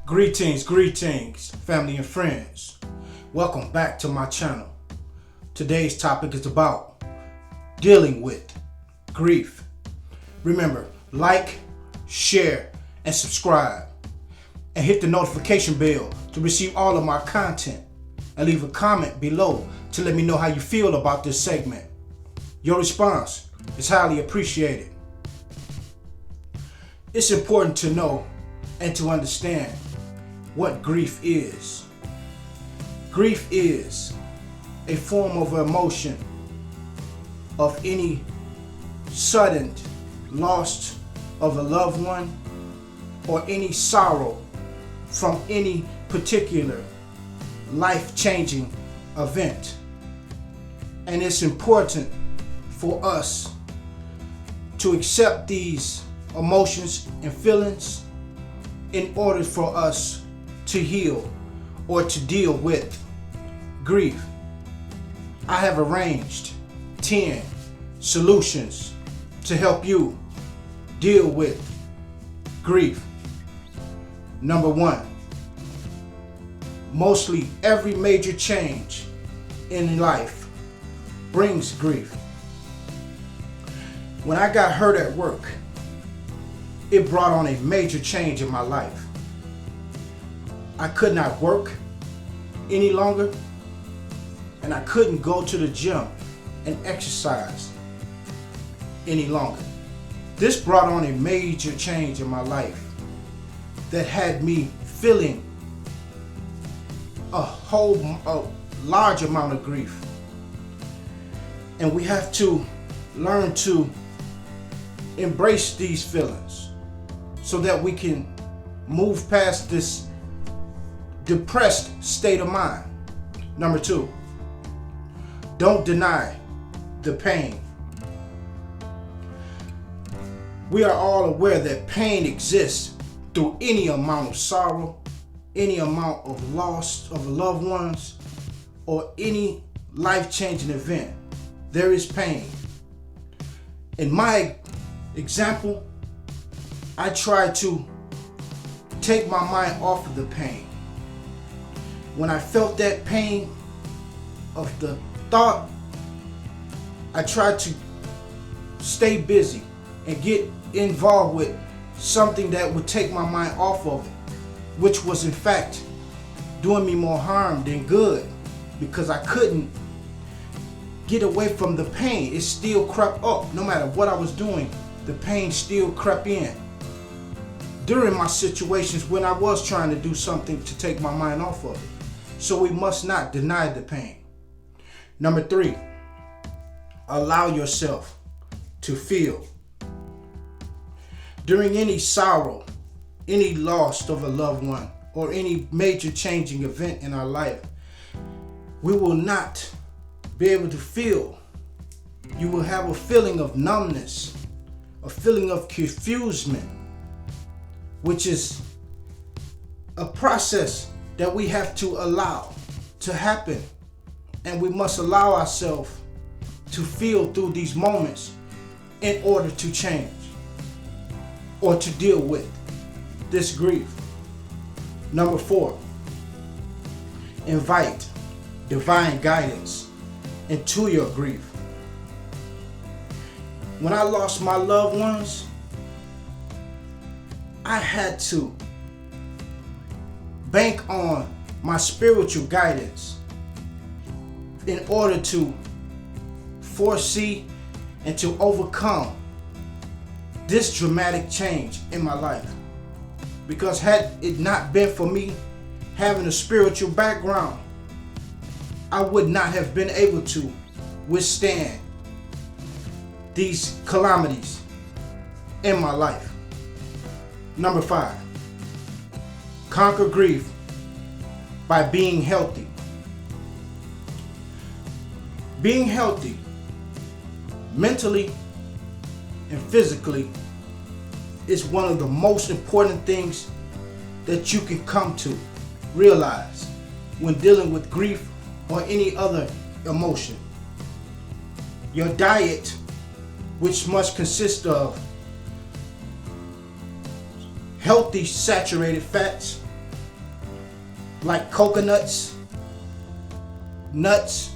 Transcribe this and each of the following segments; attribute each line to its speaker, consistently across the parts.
Speaker 1: Greetings, family and friends. Welcome back to my channel. Today's topic is about dealing with grief. Remember, like, share, and subscribe. And hit the notification bell to receive all of my content. And leave a comment below to let me know how you feel about this segment. Your response is highly appreciated. It's important to know and to understand what grief is. Grief is a form of emotion of any sudden loss of a loved one or any sorrow from any particular life-changing event. And it's important for us to accept these emotions and feelings in order for us to heal or to deal with grief. I have arranged 10 solutions to help you deal with grief. Number 1, mostly every major change in life brings grief. When I got hurt at work, it brought on a major change in my life. I could not work any longer, and I couldn't go to the gym and exercise any longer. This brought on a major change in my life that had me feeling a large amount of grief. And we have to learn to embrace these feelings so that we can move past this depressed state of mind. Number 2, don't deny the pain. We are all aware that pain exists through any amount of sorrow, any amount of loss of loved ones, or any life-changing event. There is pain. In my example, I try to take my mind off of the pain. When I felt that pain of the thought, I tried to stay busy and get involved with something that would take my mind off of it, which was in fact doing me more harm than good, because I couldn't get away from the pain. It still crept up. No matter what I was doing, the pain still crept in. During my situations when I was trying to do something to take my mind off of it. So we must not deny the pain. Number 3, allow yourself to feel. During any sorrow, any loss of a loved one, or any major changing event in our life, we will not be able to feel. You will have a feeling of numbness, a feeling of confusion, which is a process that we have to allow to happen. And we must allow ourselves to feel through these moments in order to change or to deal with this grief. Number 4, invite divine guidance into your grief. When I lost my loved ones, I had to bank on my spiritual guidance in order to foresee and to overcome this dramatic change in my life. Because had it not been for me having a spiritual background, I would not have been able to withstand these calamities in my life. Number 5, conquer grief by being healthy. Being healthy mentally and physically is one of the most important things that you can come to realize when dealing with grief or any other emotion. Your diet, which must consist of healthy saturated fats, like coconuts, nuts,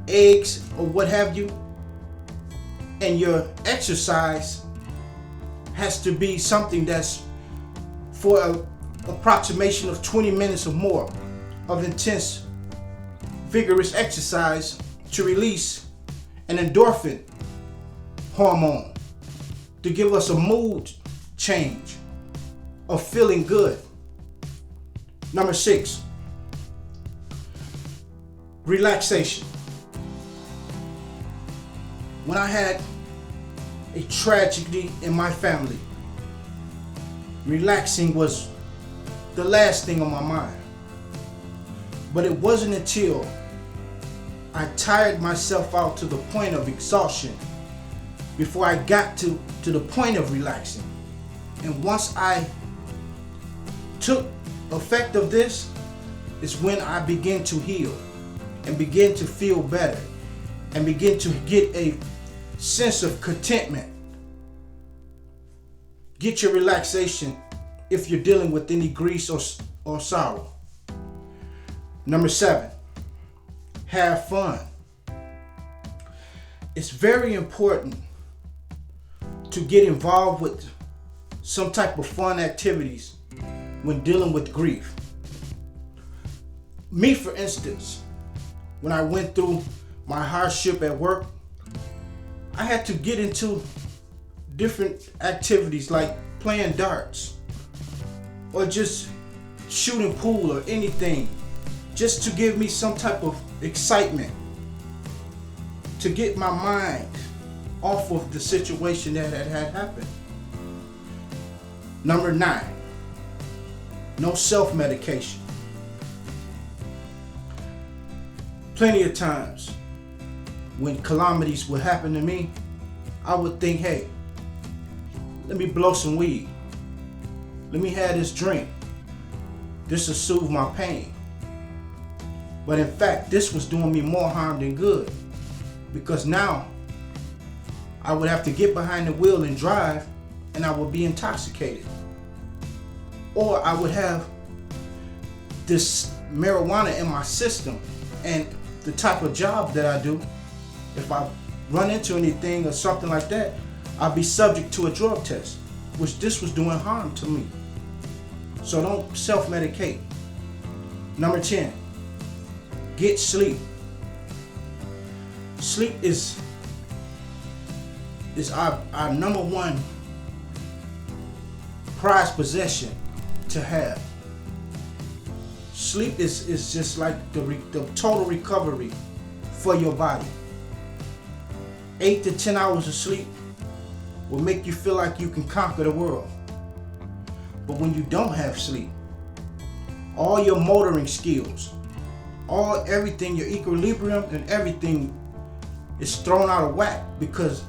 Speaker 1: eggs, or what have you. And your exercise has to be something that's for an approximation of 20 minutes or more of intense, vigorous exercise to release an endorphin hormone to give us a mood change of feeling good. Number 6, relaxation. When I had a tragedy in my family, relaxing was the last thing on my mind. But it wasn't until I tired myself out to the point of exhaustion before I got to the point of relaxing. And once I took effect of this, is when I begin to heal and begin to feel better and begin to get a sense of contentment. Get your relaxation if you're dealing with any grief or sorrow. Number 7, have fun. It's very important to get involved with some type of fun activities when dealing with grief. Me, for instance, when I went through my hardship at work, I had to get into different activities like playing darts or just shooting pool or anything, just to give me some type of excitement, to get my mind off of the situation that had happened. Number 9, no self-medication. Plenty of times when calamities would happen to me, I would think, hey, let me blow some weed. Let me have this drink. This will soothe my pain. But in fact, this was doing me more harm than good, because now I would have to get behind the wheel and drive, and I would be intoxicated. Or I would have this marijuana in my system, and the type of job that I do, if I run into anything or something like that, I'll be subject to a drug test, which this was doing harm to me. So don't self-medicate. Number 10, get sleep. Sleep is our number one prized possession to have. Sleep is just like the total recovery for your body. 8 to 10 hours of sleep will make you feel like you can conquer the world. But when you don't have sleep, all your motoring skills, everything, your equilibrium and everything is thrown out of whack, because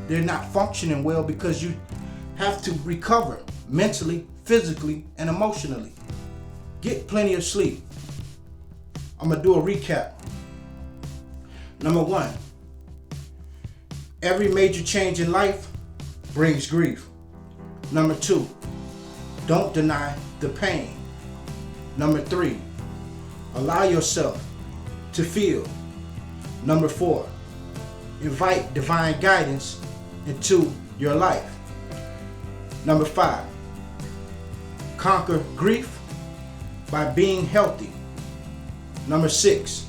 Speaker 1: they're not functioning well, because you have to recover mentally, physically, and emotionally. Get plenty of sleep. I'm gonna do a recap. Number 1, every major change in life brings grief. Number 2, don't deny the pain. Number 3, allow yourself to feel. Number 4, invite divine guidance into your life. Number 5, conquer grief by being healthy. Number 6,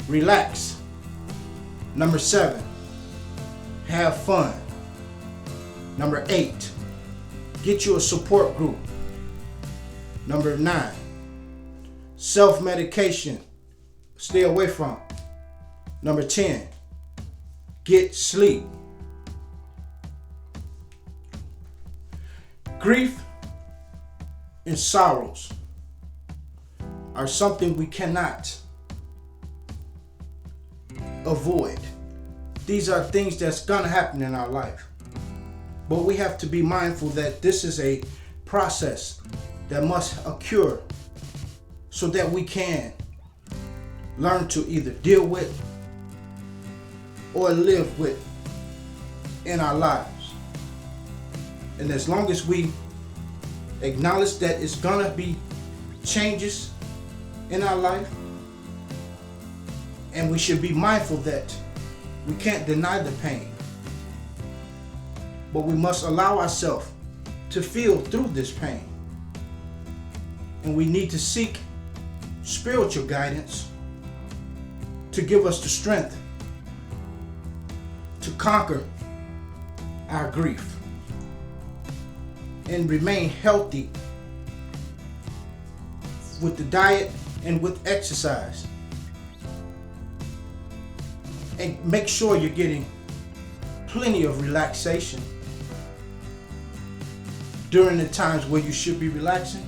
Speaker 1: relax. Number 7, have fun. Number 8, get you a support group. Number 9, self-medication, stay away from. Number 10, get sleep. Grief and sorrows are something we cannot avoid. These are things that's gonna happen in our life. But we have to be mindful that this is a process that must occur so that we can learn to either deal with or live with in our lives. And as long as we acknowledge that it's gonna be changes in our life. And we should be mindful that we can't deny the pain, but we must allow ourselves to feel through this pain. And we need to seek spiritual guidance to give us the strength to conquer our grief and remain healthy with the diet and with exercise. And make sure you're getting plenty of relaxation during the times where you should be relaxing.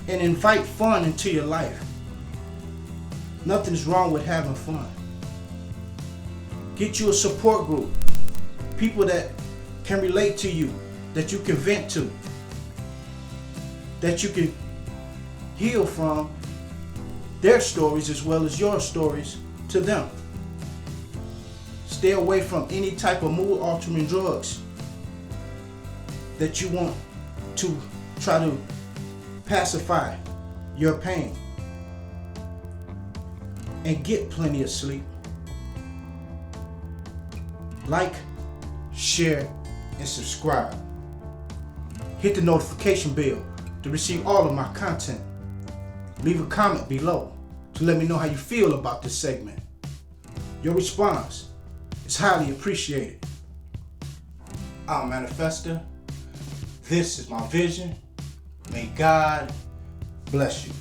Speaker 1: And invite fun into your life. Nothing's wrong with having fun. Get you a support group. People that can relate to you, that you can vent to, that you can heal from their stories as well as your stories to them. Stay away from any type of mood altering drugs that you want to try to pacify your pain. And get plenty of sleep. Like, share, and subscribe. Hit the notification bell to receive all of my content. Leave a comment below to let me know how you feel about this segment. Your response is highly appreciated. I'm Manifester. This is my vision. May God bless you.